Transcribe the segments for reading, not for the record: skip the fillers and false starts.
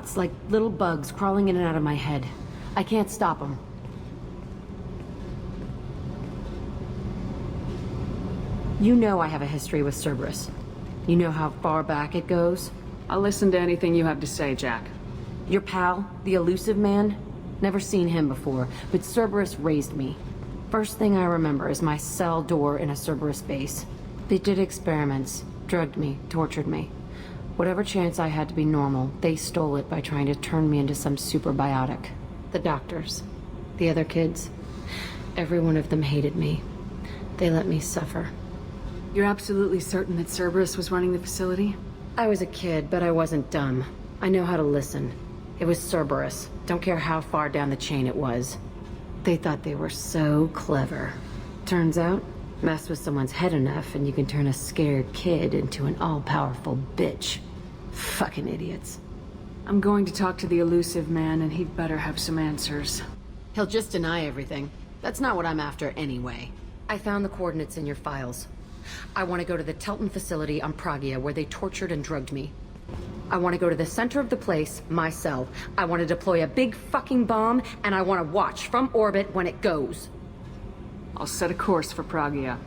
thoughts, like little bugs crawling in and out of my head. I can't stop them. You know I have a history with Cerberus. You know how far back it goes? I'll listen to anything you have to say, Jack. Your pal, the Illusive man? Never seen him before, but Cerberus raised me. First thing I remember is my cell door in a Cerberus base. They did experiments, drugged me, tortured me. Whatever chance I had to be normal, they stole it by trying to turn me into some superbiotic. The doctors, the other kids, every one of them hated me. They let me suffer. You're absolutely certain that Cerberus was running the facility? I was a kid, but I wasn't dumb. I know how to listen. It was Cerberus. Don't care how far down the chain it was. They thought they were so clever. Turns out, mess with someone's head enough and you can turn a scared kid into an all-powerful bitch. Fucking idiots. I'm going to talk to the Illusive man, and he'd better have some answers. He'll just deny everything. That's not what I'm after anyway. I found the coordinates in your files. I want to go to the Telton facility on Pragia where they tortured and drugged me. I want to go to the center of the place, my cell. I want to deploy a big fucking bomb, and I want to watch from orbit when it goes. I'll set a course for Pragia.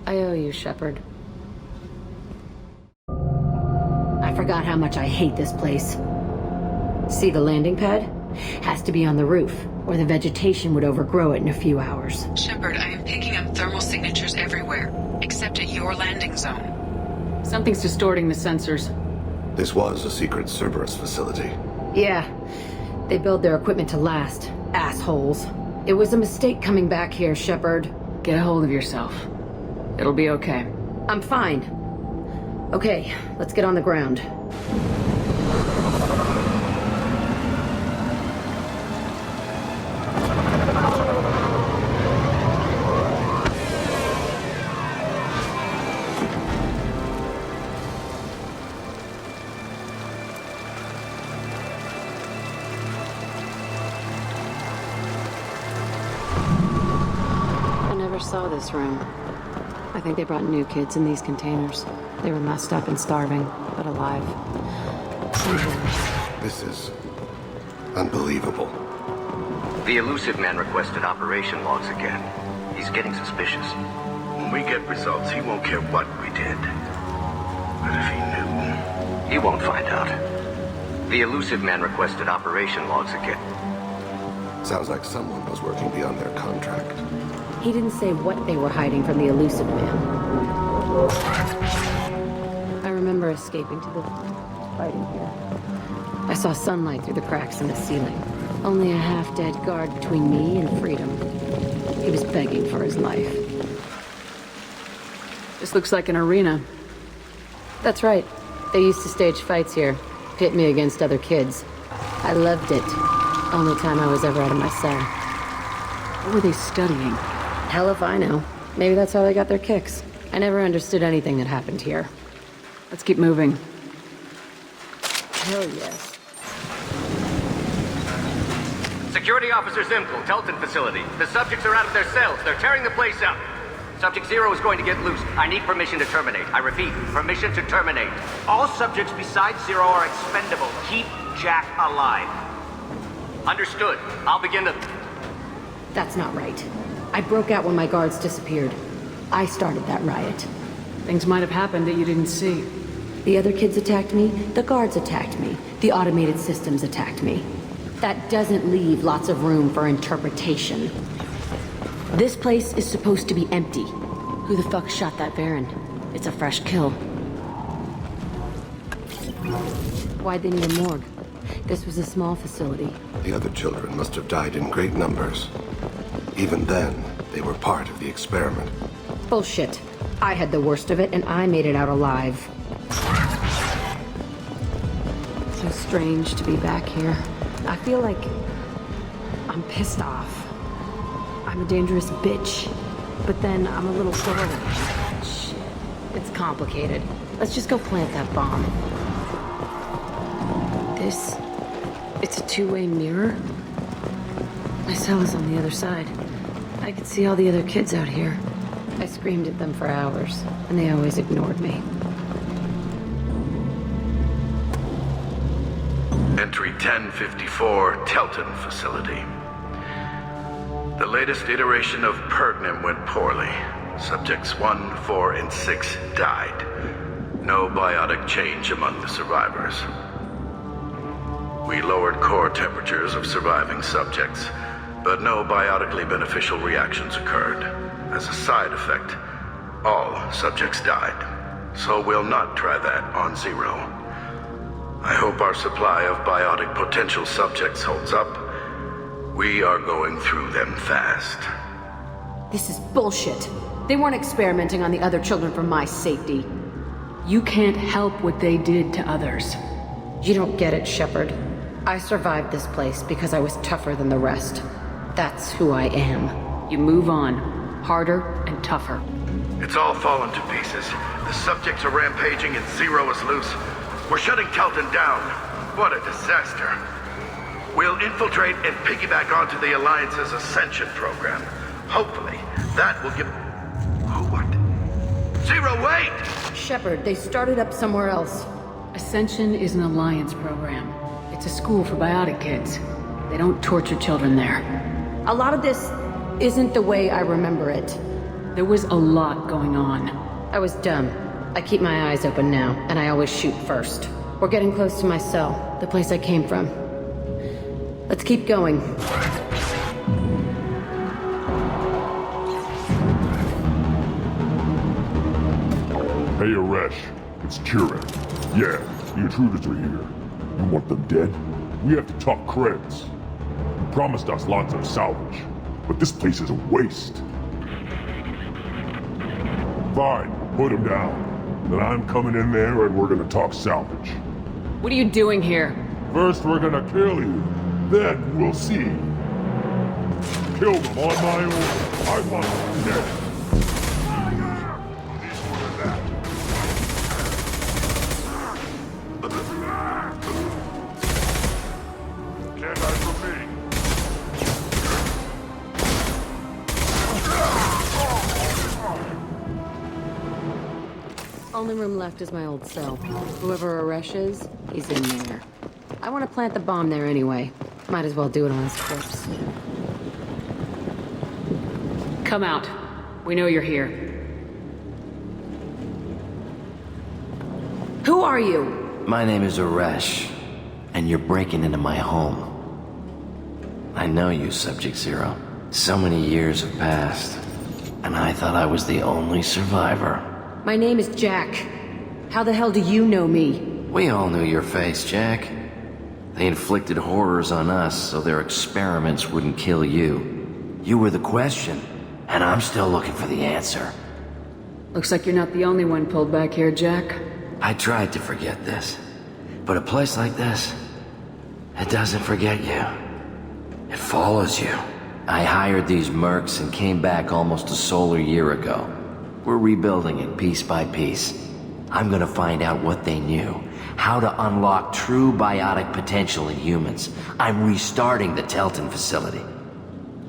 I owe you, Shepard. I forgot how much I hate this place. See the landing pad? Has to be on the roof, or the vegetation would overgrow it in a few hours. Shepard, I am picking up thermal signatures everywhere, except at your landing zone. Something's distorting the sensors. This was a secret Cerberus facility. Yeah. They build their equipment to last. Assholes. It was a mistake coming back here, Shepard. Get a hold of yourself. It'll be okay. I'm fine. Okay, let's get on the ground. Saw this room. I think they brought new kids in these containers. They were messed up and starving, but alive. This is unbelievable. The Illusive man requested operation logs again. He's getting suspicious. When we get results, he won't care what we did. But if he knew... He won't find out. The Illusive man requested operation logs again. Sounds like someone was working beyond their contract. He didn't say what they were hiding from the Illusive man. I remember escaping to the fighting here. I saw sunlight through the cracks in the ceiling. Only a half-dead guard between me and freedom. He was begging for his life. This looks like an arena. That's right. They used to stage fights here. Pit me against other kids. I loved it. Only time I was ever out of my cell. What were they studying? Hell if I know. Maybe that's how they got their kicks. I never understood anything that happened here. Let's keep moving. Hell yes. Security Officer Zimkel, Telton facility. The subjects are out of their cells. They're tearing the place up. Subject 0 is going to get loose. I need permission to terminate. I repeat, permission to terminate. All subjects besides 0 are expendable. Keep Jack alive. Understood. I'll begin to... That's not right. I broke out when my guards disappeared. I started that riot. Things might have happened that you didn't see. The other kids attacked me, the guards attacked me, the automated systems attacked me. That doesn't leave lots of room for interpretation. This place is supposed to be empty. Who the fuck shot that Baron? It's a fresh kill. Why'd they need a morgue? This was a small facility. The other children must have died in great numbers. Even then, they were part of the experiment. Bullshit. I had the worst of it, and I made it out alive. So strange to be back here. I feel like I'm pissed off. I'm a dangerous bitch, but then I'm a little girl. Shit. It's complicated. Let's just go plant that bomb. It's a two-way mirror. My cell is on the other side. I could see all the other kids out here. I screamed at them for hours, and they always ignored me. Entry 1054, Telton Facility. The latest iteration of Pergnim went poorly. Subjects 1, 4, and 6 died. No biotic change among the survivors. We lowered core temperatures of surviving subjects, but no biotically beneficial reactions occurred. As a side effect, all subjects died. So we'll not try that on Zero. I hope our supply of biotic potential subjects holds up. We are going through them fast. This is bullshit. They weren't experimenting on the other children for my safety. You can't help what they did to others. You don't get it, Shepard. I survived this place because I was tougher than the rest. That's who I am. You move on. Harder and tougher. It's all fallen to pieces. The subjects are rampaging and Zero is loose. We're shutting Telton down. What a disaster. We'll infiltrate and piggyback onto the Alliance's Ascension program. Hopefully, that will give... What? Zero, wait! Shepard, they started up somewhere else. Ascension is an Alliance program. It's a school for biotic kids. They don't torture children there. A lot of this isn't the way I remember it. There was a lot going on. I was dumb. I keep my eyes open now, and I always shoot first. We're getting close to my cell, the place I came from. Let's keep going. Hey, Aresh. It's Kira. Yeah, the intruders are here. You want them dead? We have to talk creds. You promised us lots of salvage, but this place is a waste. Fine, put them down. Then I'm coming in there and we're gonna talk salvage. What are you doing here? First we're gonna kill you, then we'll see. Kill them on my own. I want them dead. Can't hide from me. Only room left is my old cell. Whoever Aresh is, he's in there. I want to plant the bomb there anyway. Might as well do it on his corpse. Come out. We know you're here. Who are you? My name is Aresh, and you're breaking into my home. I know you, Subject Zero. So many years have passed, and I thought I was the only survivor. My name is Jack. How the hell do you know me? We all knew your face, Jack. They inflicted horrors on us so their experiments wouldn't kill you. You were the question, and I'm still looking for the answer. Looks like you're not the only one pulled back here, Jack. I tried to forget this, but a place like this, it doesn't forget you. It follows you. I hired these mercs and came back almost a solar year ago. We're rebuilding it piece by piece. I'm gonna find out what they knew, how to unlock true biotic potential in humans. I'm restarting the Telton facility.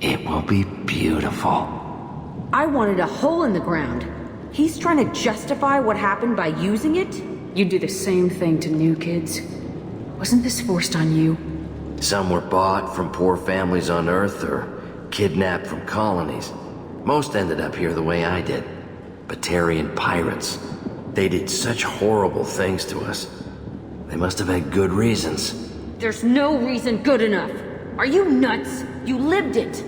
It will be beautiful. I wanted a hole in the ground. He's trying to justify what happened by using it? You do the same thing to new kids. Wasn't this forced on you? Some were bought from poor families on Earth or kidnapped from colonies. Most ended up here the way I did. Batarian pirates. They did such horrible things to us. They must have had good reasons. There's no reason good enough. Are you nuts? You lived it.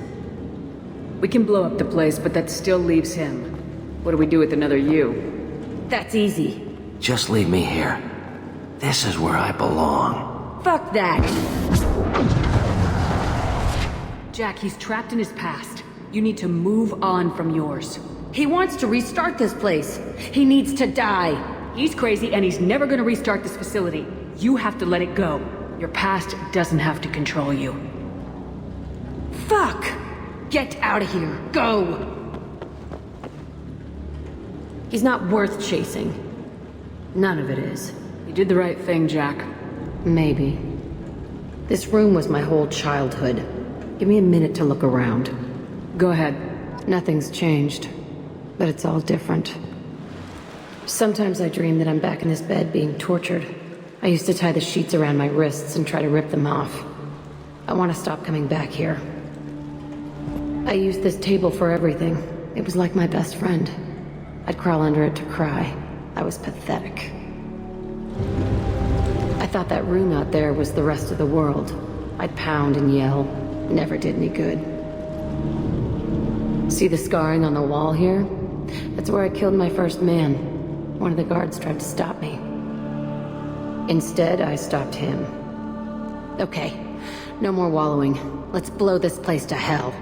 We can blow up the place, but that still leaves him. What do we do with another you? That's easy. Just leave me here. This is where I belong. Fuck that. Jack, he's trapped in his past. You need to move on from yours. He wants to restart this place. He needs to die. He's crazy and he's never gonna restart this facility. You have to let it go. Your past doesn't have to control you. Fuck! Get out of here. Go! He's not worth chasing. None of it is. You did the right thing, Jack. Maybe. This room was my whole childhood. Give me a minute to look around. Go ahead. Nothing's changed, but it's all different. Sometimes I dream that I'm back in this bed being tortured. I used to tie the sheets around my wrists and try to rip them off. I want to stop coming back here. I used this table for everything. It was like my best friend. I'd crawl under it to cry. I was pathetic. I thought that room out there was the rest of the world. I'd pound and yell. Never did any good. See the scarring on the wall here? That's where I killed my first man. One of the guards tried to stop me. Instead, I stopped him. Okay, no more wallowing. Let's blow this place to hell.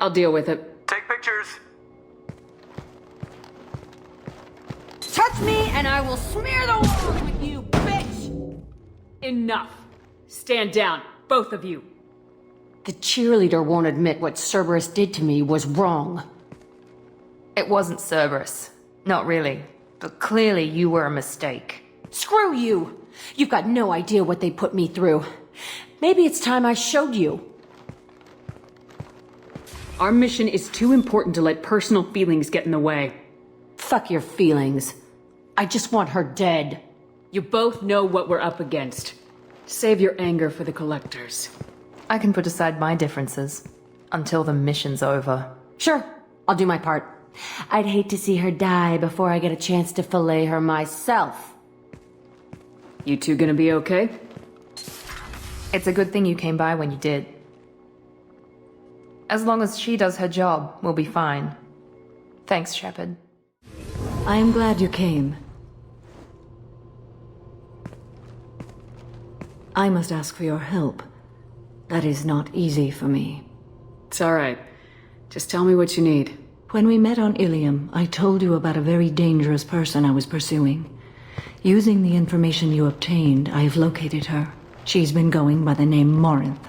I'll deal with it. Take pictures. Touch me and I will smear the walls with you, bitch! Enough. Stand down, both of you. The cheerleader won't admit what Cerberus did to me was wrong. It wasn't Cerberus. Not really. But clearly you were a mistake. Screw you! You've got no idea what they put me through. Maybe it's time I showed you. Our mission is too important to let personal feelings get in the way. Fuck your feelings. I just want her dead. You both know what we're up against. Save your anger for the collectors. I can put aside my differences until the mission's over. Sure, I'll do my part. I'd hate to see her die before I get a chance to fillet her myself. You two gonna be okay? It's a good thing you came by when you did. As long as she does her job, we'll be fine. Thanks, Shepard. I am glad you came. I must ask for your help. That is not easy for me. It's alright. Just tell me what you need. When we met on Ilium, I told you about a very dangerous person I was pursuing. Using the information you obtained, I have located her. She's been going by the name Morinth.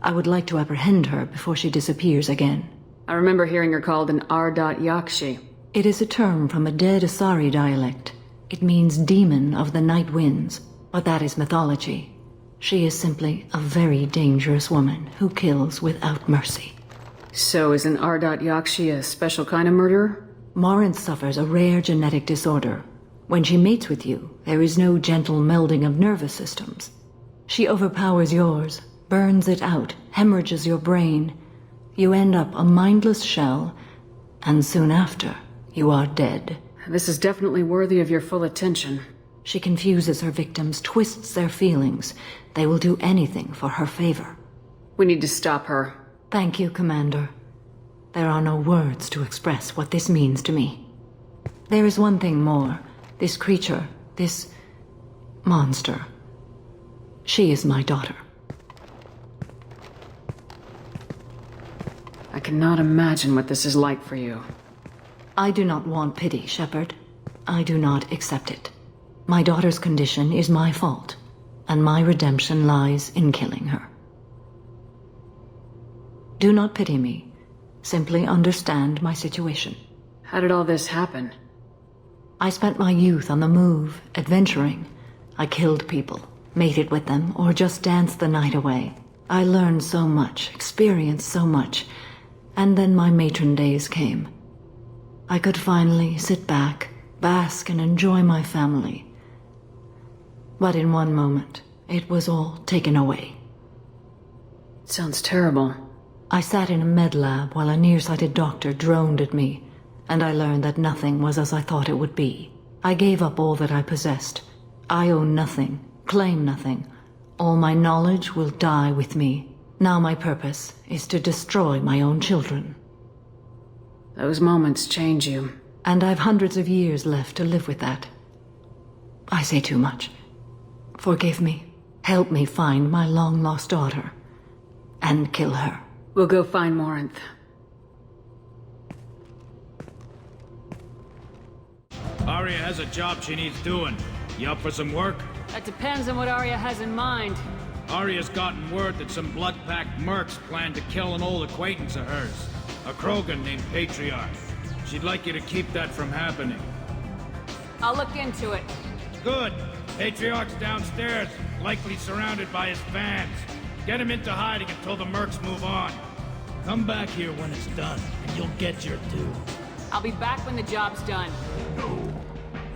I would like to apprehend her before she disappears again. I remember hearing her called an R.Yakshi. It is a term from a dead Asari dialect. It means demon of the night winds, but that is mythology. She is simply a very dangerous woman who kills without mercy. So is an R.Yakshi a special kind of murderer? Morinth suffers a rare genetic disorder. When she mates with you, there is no gentle melding of nervous systems. She overpowers yours, burns it out, hemorrhages your brain. You end up a mindless shell, and soon after, you are dead. This is definitely worthy of your full attention. She confuses her victims, twists their feelings. They will do anything for her favor. We need to stop her. Thank you, Commander. There are no words to express what this means to me. There is one thing more. This creature, this monster. She is my daughter. I cannot imagine what this is like for you. I do not want pity, Shepard. I do not accept it. My daughter's condition is my fault, and my redemption lies in killing her. Do not pity me. Simply understand my situation. How did all this happen? I spent my youth on the move, adventuring. I killed people, mated with them, or just danced the night away. I learned so much, experienced so much, and then my matron days came. I could finally sit back, bask and enjoy my family. But in one moment, it was all taken away. Sounds terrible. I sat in a med lab while a nearsighted doctor droned at me, and I learned that nothing was as I thought it would be. I gave up all that I possessed. I own nothing, claim nothing. All my knowledge will die with me. Now my purpose is to destroy my own children. Those moments change you. And I've hundreds of years left to live with that. I say too much. Forgive me. Help me find my long-lost daughter. And kill her. We'll go find Morinth. Arya has a job she needs doing. You up for some work? That depends on what Arya has in mind. Arya's gotten word that some blood-packed mercs plan to kill an old acquaintance of hers. A Krogan named Patriarch. She'd like you to keep that from happening. I'll look into it. Good. Patriarch's downstairs, likely surrounded by his fans. Get him into hiding until the mercs move on. Come back here when it's done, and you'll get your due. I'll be back when the job's done. No.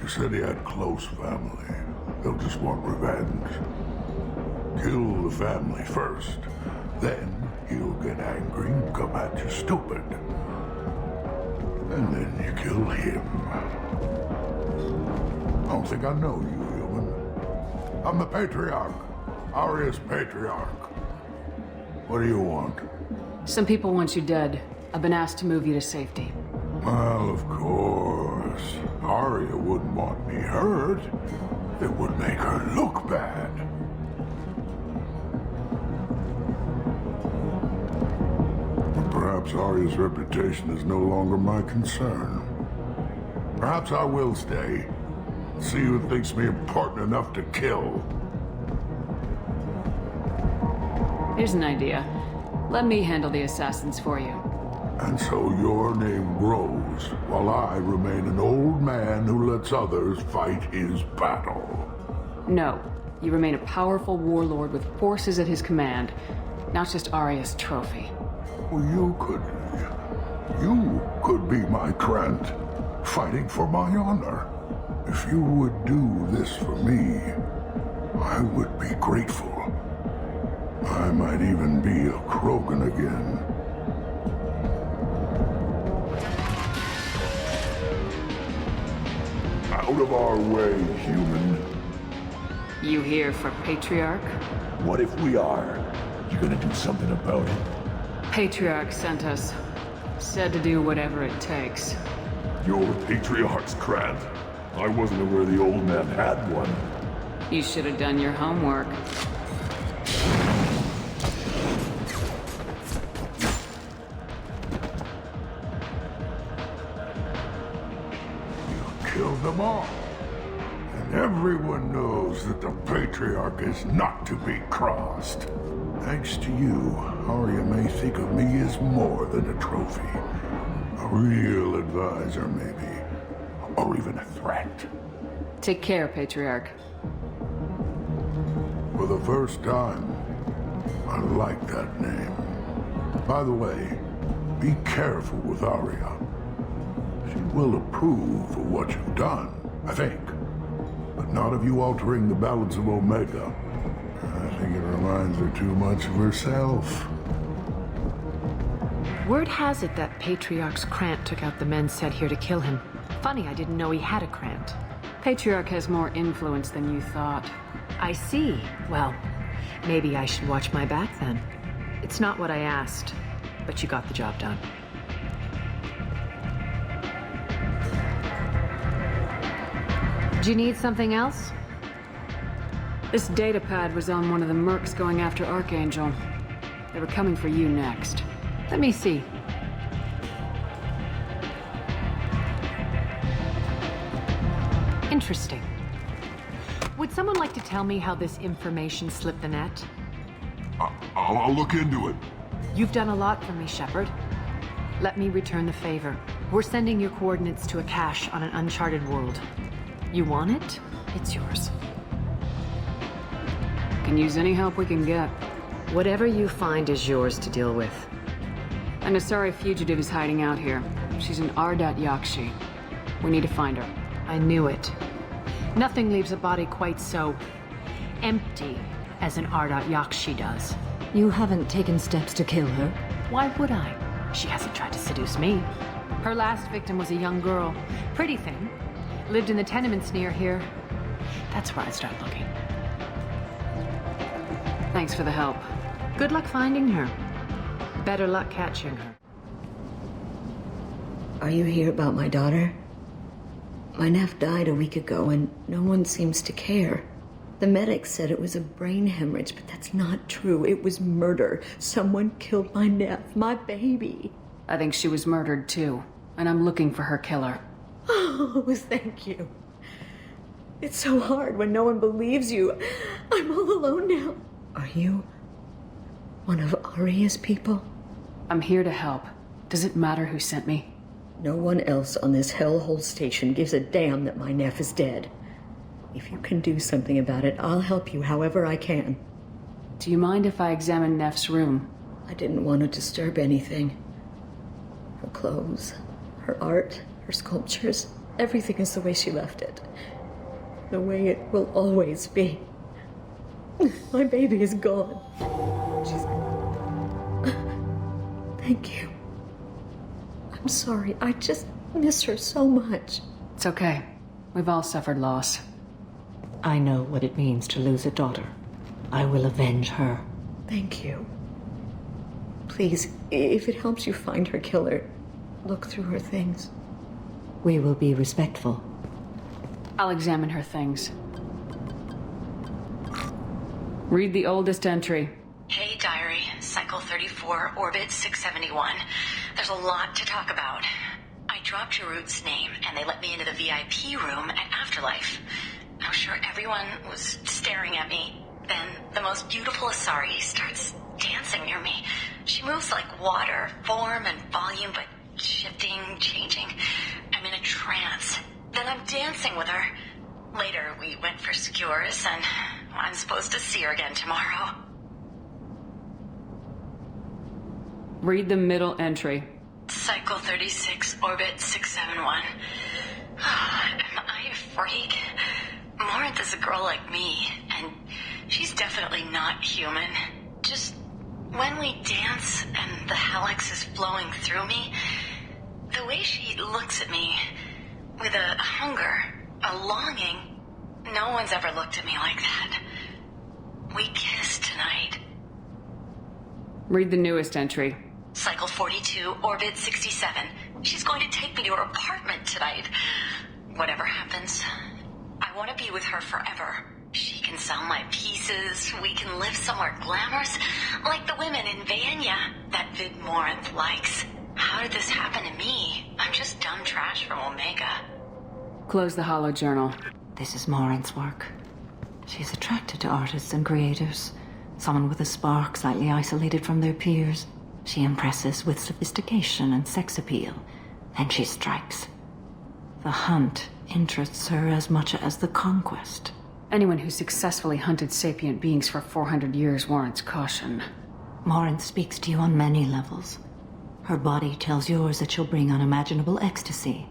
You said he had close family. They'll just want revenge. Kill the family first. Then he'll get angry and come at you stupid. And then you kill him. I don't think I know you, human. I'm the Patriarch. Arya's Patriarch. What do you want? Some people want you dead. I've been asked to move you to safety. Well, of course. Arya wouldn't want me hurt. It would make her look bad. Perhaps Arya's reputation is no longer my concern. Perhaps I will stay. See who thinks me important enough to kill. Here's an idea. Let me handle the assassins for you. And so your name grows, while I remain an old man who lets others fight his battle. No. You remain a powerful warlord with forces at his command. Now it's just Arya's trophy. Well, you could be my Grunt, fighting for my honor. If you would do this for me, I would be grateful. I might even be a Krogan again. Out of our way, human. You here for Patriarch? What if we are? You gonna do something about it? Patriarch sent us. Said to do whatever it takes. You're Patriarch's Grunt. I wasn't aware the old man had one. You should have done your homework. Killed them all. And everyone knows that the Patriarch is not to be crossed. Thanks to you, Arya may think of me as more than a trophy. A real advisor, maybe. Or even a threat. Take care, Patriarch. For the first time, I like that name. By the way, be careful with Arya. She will approve of what you've done, I think. But not of you altering the balance of Omega. I think it reminds her too much of herself. Word has it that Patriarch's Krant took out the men sent here to kill him. Funny, I didn't know he had a Krant. Patriarch has more influence than you thought. I see. Well, maybe I should watch my back then. It's not what I asked, but you got the job done. Do you need something else? This datapad was on one of the mercs going after Archangel. They were coming for you next. Let me see. Interesting. Would someone like to tell me how this information slipped the net? I'll look into it. You've done a lot for me, Shepard. Let me return the favor. We're sending your coordinates to a cache on an uncharted world. You want it? It's yours. Can use any help we can get. Whatever you find is yours to deal with. An Asari fugitive is hiding out here. She's an Ardat Yakshi. We need to find her. I knew it. Nothing leaves a body quite so empty as an Ardat Yakshi does. You haven't taken steps to kill her? Why would I? She hasn't tried to seduce me. Her last victim was a young girl. Pretty thing. Lived in the tenements near here. That's where I'd start looking. Thanks for the help. Good luck finding her. Better luck catching her. Are you here about my daughter? My nephew died a week ago and no one seems to care. The medics said it was a brain hemorrhage, but that's not true. It was murder. Someone killed my nephew, my baby. I think she was murdered too, and I'm looking for her killer. Oh, thank you. It's so hard when no one believes you. I'm all alone now. Are you one of Aria's people? I'm here to help. Does it matter who sent me? No one else on this hellhole station gives a damn that my Neff is dead. If you can do something about it, I'll help you however I can. Do you mind if I examine Neff's room? I didn't want to disturb anything. Her clothes, her art, her sculptures, everything is the way she left it. The way it will always be. My baby is gone. She's gone. Thank you. I'm sorry. I just miss her so much. It's okay. We've all suffered loss. I know what it means to lose a daughter. I will avenge her. Thank you. Please, if it helps you find her killer, look through her things. We will be respectful. I'll examine her things. Read the oldest entry. Hey, Diary. Cycle 34, Orbit 671. There's a lot to talk about. I dropped Jarut's name, and they let me into the VIP room at Afterlife. I'm sure everyone was staring at me. Then the most beautiful Asari starts dancing near me. She moves like water, form and volume, but shifting, changing. I'm in a trance. Then I'm dancing with her. Later, we went for skewers, and I'm supposed to see her again tomorrow. Read the middle entry. Cycle 36, Orbit 671. Am I a freak? Morinth is a girl like me, and she's definitely not human. Just when we dance and the helix is flowing through me, the way she looks at me with a hunger, a longing, no one's ever looked at me like that. We kissed tonight. Read the newest entry. Cycle 42, Orbit 67. She's going to take me to her apartment tonight. Whatever happens, I want to be with her forever. She can sell my pieces. We can live somewhere glamorous, like the women in Vanya that Vid Morinth likes. How did this happen to me? I'm just dumb trash from Omega. Close the hollow journal. This is Morinth's work. She's attracted to artists and creators. Someone with a spark, slightly isolated from their peers. She impresses with sophistication and sex appeal. Then she strikes. The hunt interests her as much as the conquest. Anyone who successfully hunted sapient beings for 400 years warrants caution. Morinth speaks to you on many levels. Her body tells yours that she'll bring unimaginable ecstasy.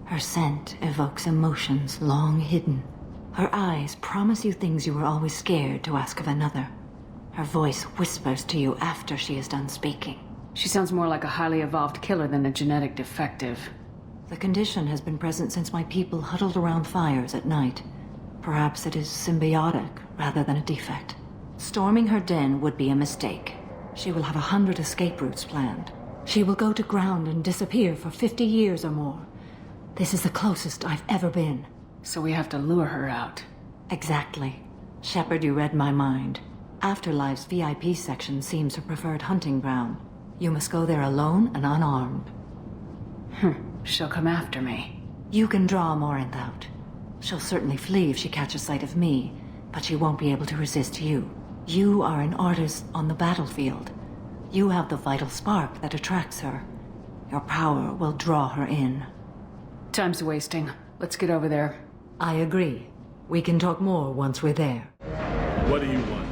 Her scent evokes emotions long hidden. Her eyes promise you things you were always scared to ask of another. Her voice whispers to you after she is done speaking. She sounds more like a highly evolved killer than a genetic defective. The condition has been present since my people huddled around fires at night. Perhaps it is symbiotic rather than a defect. Storming her den would be a mistake. She will have 100 escape routes planned. She will go to ground and disappear for 50 years or more. This is the closest I've ever been. So we have to lure her out. Exactly. Shepard, you read my mind. Afterlife's VIP section seems her preferred hunting ground. You must go there alone and unarmed. She'll come after me. You can draw Morinth out. She'll certainly flee if she catches sight of me, but she won't be able to resist you. You are an artist on the battlefield. You have the vital spark that attracts her. Your power will draw her in. Time's wasting. Let's get over there. I agree. We can talk more once we're there. What do you want?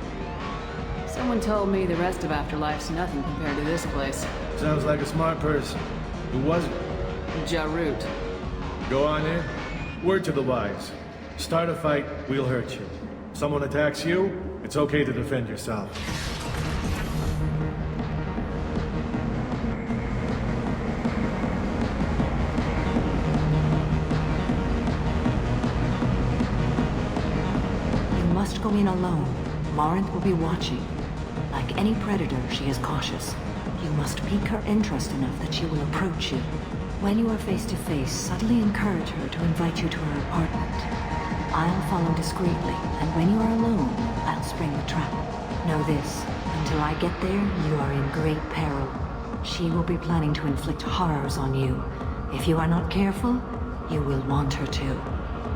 Someone told me the rest of Afterlife's nothing compared to this place. Sounds like a smart person. Who was it? Jarut. Go on in. Word to the wise. Start a fight, we'll hurt you. Someone attacks you, it's okay to defend yourself. You must go in alone. Morinth will be watching. Like any predator, she is cautious. You must pique her interest enough that she will approach you. When you are face to face, subtly encourage her to invite you to her apartment. I'll follow discreetly, and when you are alone, I'll spring the trap. Know this, until I get there, you are in great peril. She will be planning to inflict horrors on you. If you are not careful, You will want her to.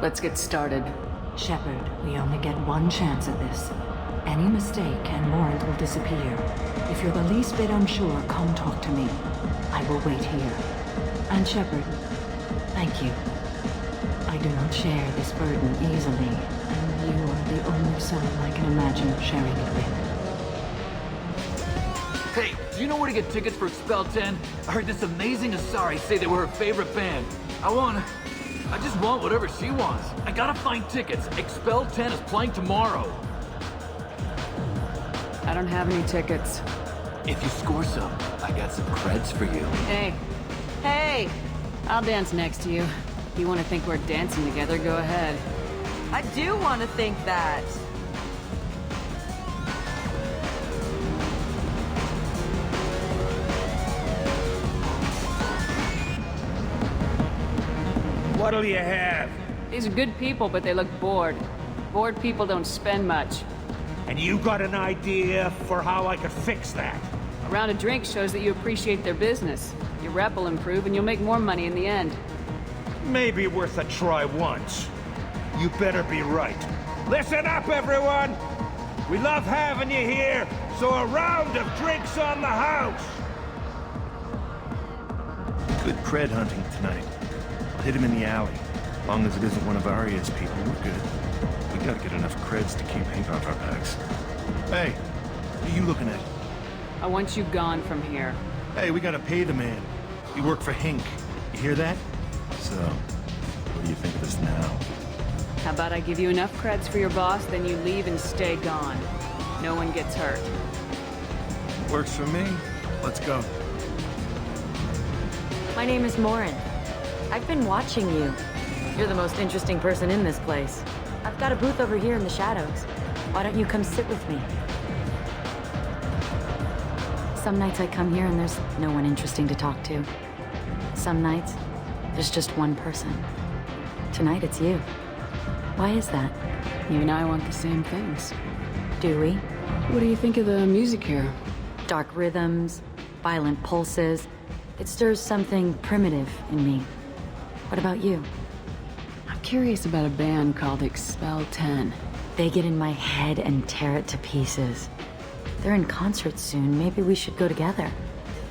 Let's get started. Shepard, we only get one chance at this. Any mistake and Warrant will disappear. If you're the least bit unsure, come talk to me. I will wait here. And Shepard, thank you. I do not share this burden easily, and you are the only soul I can imagine sharing it with. Hey, do you know where to get tickets for Expel 10? I heard this amazing Asari say they were her favorite band. I just want whatever she wants. I gotta find tickets. Expel 10 is playing tomorrow. I don't have any tickets. If you score some, I got some creds for you. Hey. Hey! I'll dance next to you. If you want to think we're dancing together, go ahead. I do want to think that. What'll you have? These are good people, but they look bored. Bored people don't spend much. And you got an idea for how I could fix that? A round of drinks shows that you appreciate their business. Your rep will improve and you'll make more money in the end. Maybe worth a try once. You better be right. Listen up, everyone! We love having you here, so a round of drinks on the house! Good cred hunting tonight. I'll hit him in the alley. As long as it isn't one of Arya's people, we're good. We gotta get enough creds to keep paint off our backs. Hey, what are you looking at? I want you gone from here. Hey, we gotta pay the man. We work for Hink. You hear that? So, what do you think of us now? How about I give you enough creds for your boss, then you leave and stay gone. No one gets hurt. Works for me. Let's go. My name is Morin. I've been watching you. You're the most interesting person in this place. I've got a booth over here in the shadows. Why don't you come sit with me? Some nights I come here and there's no one interesting to talk to. Some nights, there's just one person. Tonight it's you. Why is that? You and I want the same things. Do we? What do you think of the music here? Dark rhythms, violent pulses. It stirs something primitive in me. What about you? I'm curious about a band called Expel 10. They get in my head and tear it to pieces. They're in concert soon. Maybe we should go together.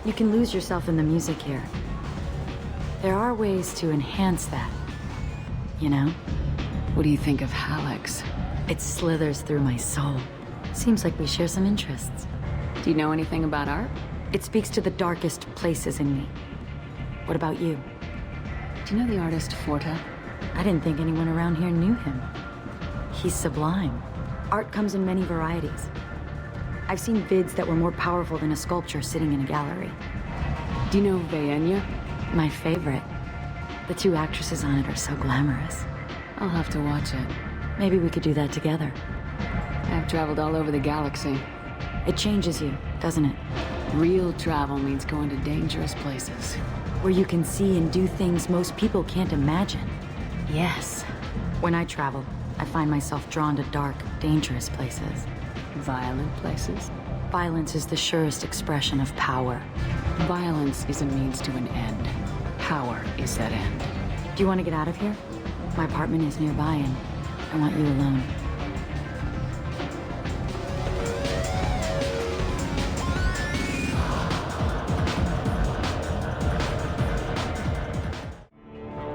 You can lose yourself in the music here. There are ways to enhance that. You know? What do you think of Hallex? It slithers through my soul. Seems like we share some interests. Do you know anything about art? It speaks to the darkest places in me. What about you? Do you know the artist Forta? I didn't think anyone around here knew him. He's sublime. Art comes in many varieties. I've seen vids that were more powerful than a sculpture sitting in a gallery. Do you know Vaenya? My favorite. The two actresses on it are so glamorous. I'll have to watch it. Maybe we could do that together. I've traveled all over the galaxy. It changes you, doesn't it? Real travel means going to dangerous places. Where you can see and do things most people can't imagine. Yes. When I travel, I find myself drawn to dark, dangerous places. Violent places? Violence is the surest expression of power. Violence is a means to an end. Power is that end. Do you want to get out of here? My apartment is nearby and I want you alone.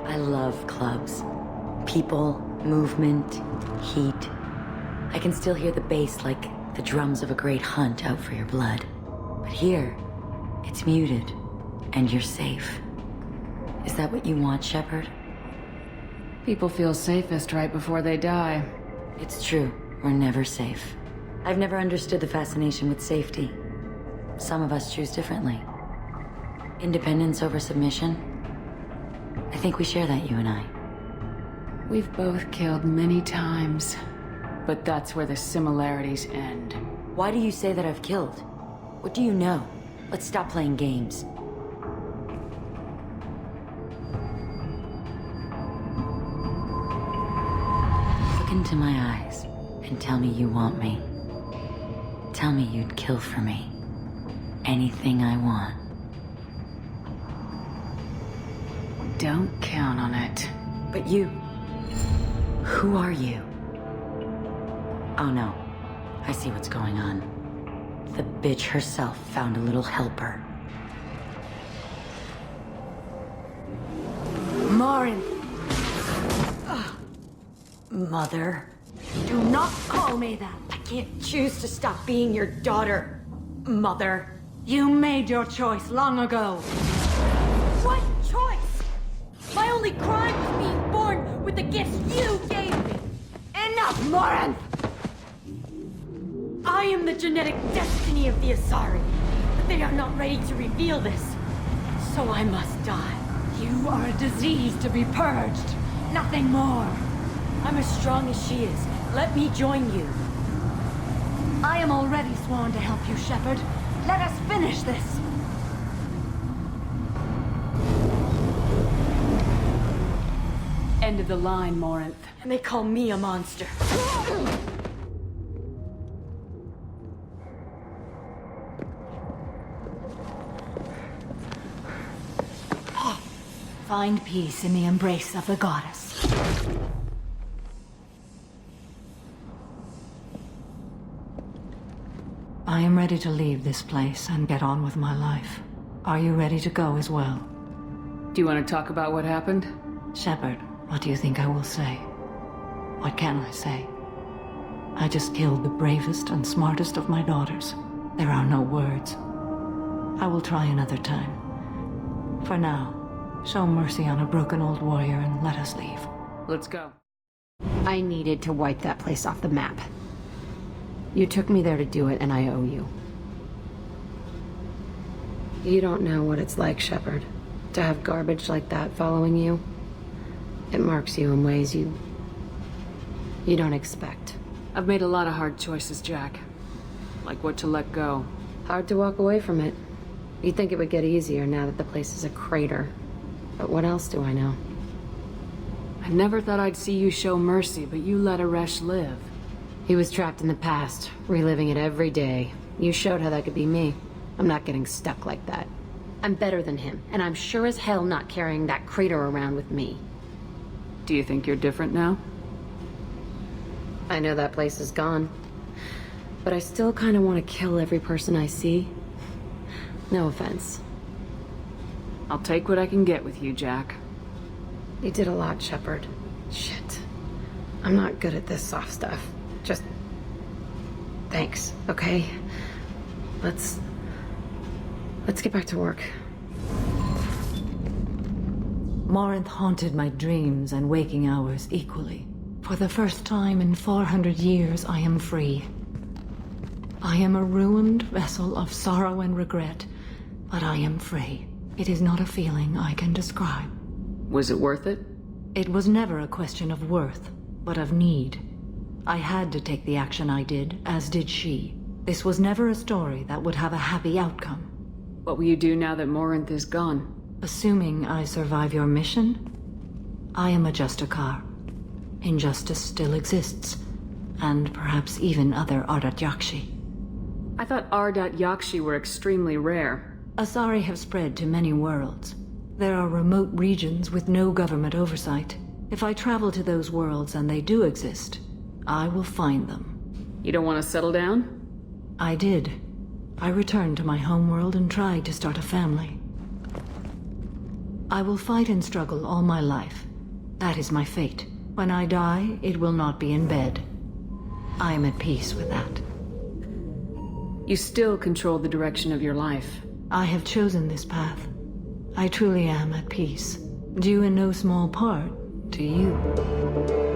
I love clubs. People, movement, heat. I can still hear the bass like the drums of a great hunt out for your blood. But here, it's muted, and you're safe. Is that what you want, Shepard? People feel safest right before they die. It's true. We're never safe. I've never understood the fascination with safety. Some of us choose differently. Independence over submission? I think we share that, you and I. We've both killed many times, but that's where the similarities end. Why do you say that I've killed? What do you know? Let's stop playing games. Look into my eyes and tell me you want me. Tell me you'd kill for me. Anything I want. Don't count on it. But you... who are you? Oh no. I see what's going on. The bitch herself found a little helper. Morin! Mother. Do not call me that! I can't choose to stop being your daughter, Mother. You made your choice long ago. What choice? My only crime was being born with the gifts you gave me. Enough, Morin! I am the genetic destiny of the Asari, but they are not ready to reveal this. So I must die. You are a disease to be purged. Nothing more. I'm as strong as she is. Let me join you. I am already sworn to help you, Shepard. Let us finish this. End of the line, Morinth. And they call me a monster. Find peace in the embrace of the goddess. I am ready to leave this place and get on with my life. Are you ready to go as well? Do you want to talk about what happened? Shepard, what do you think I will say? What can I say? I just killed the bravest and smartest of my daughters. There are no words. I will try another time. For now, show mercy on a broken old warrior and let us leave. Let's go. I needed to wipe that place off the map. You took me there to do it, and I owe you. You don't know what it's like, Shepard, to have garbage like that following you. It marks you in ways you don't expect. I've made a lot of hard choices, Jack. Like what to let go. Hard to walk away from it. You'd think it would get easier now that the place is a crater. But what else do I know? I never thought I'd see you show mercy, but you let Aresh live. He was trapped in the past, reliving it every day. You showed how that could be me. I'm not getting stuck like that. I'm better than him, and I'm sure as hell not carrying that crater around with me. Do you think you're different now? I know that place is gone. But I still kind of want to kill every person I see. No offense. I'll take what I can get with you, Jack. You did a lot, Shepard. Shit. I'm not good at this soft stuff. Just... thanks, okay? Let's get back to work. Morinth haunted my dreams and waking hours equally. For the first time in 400 years, I am free. I am a ruined vessel of sorrow and regret, but I am free. It is not a feeling I can describe. Was it worth it? It was never a question of worth, but of need. I had to take the action I did, as did she. This was never a story that would have a happy outcome. What will you do now that Morinth is gone? Assuming I survive your mission, I am a Justicar. Injustice still exists, and perhaps even other Ardat Yakshi. I thought Ardat Yakshi were extremely rare. Asari have spread to many worlds. There are remote regions with no government oversight. If I travel to those worlds and they do exist, I will find them. You don't want to settle down? I did. I returned to my homeworld and tried to start a family. I will fight and struggle all my life. That is my fate. When I die, it will not be in bed. I am at peace with that. You still control the direction of your life. I have chosen this path. I truly am at peace. Due in no small part to you.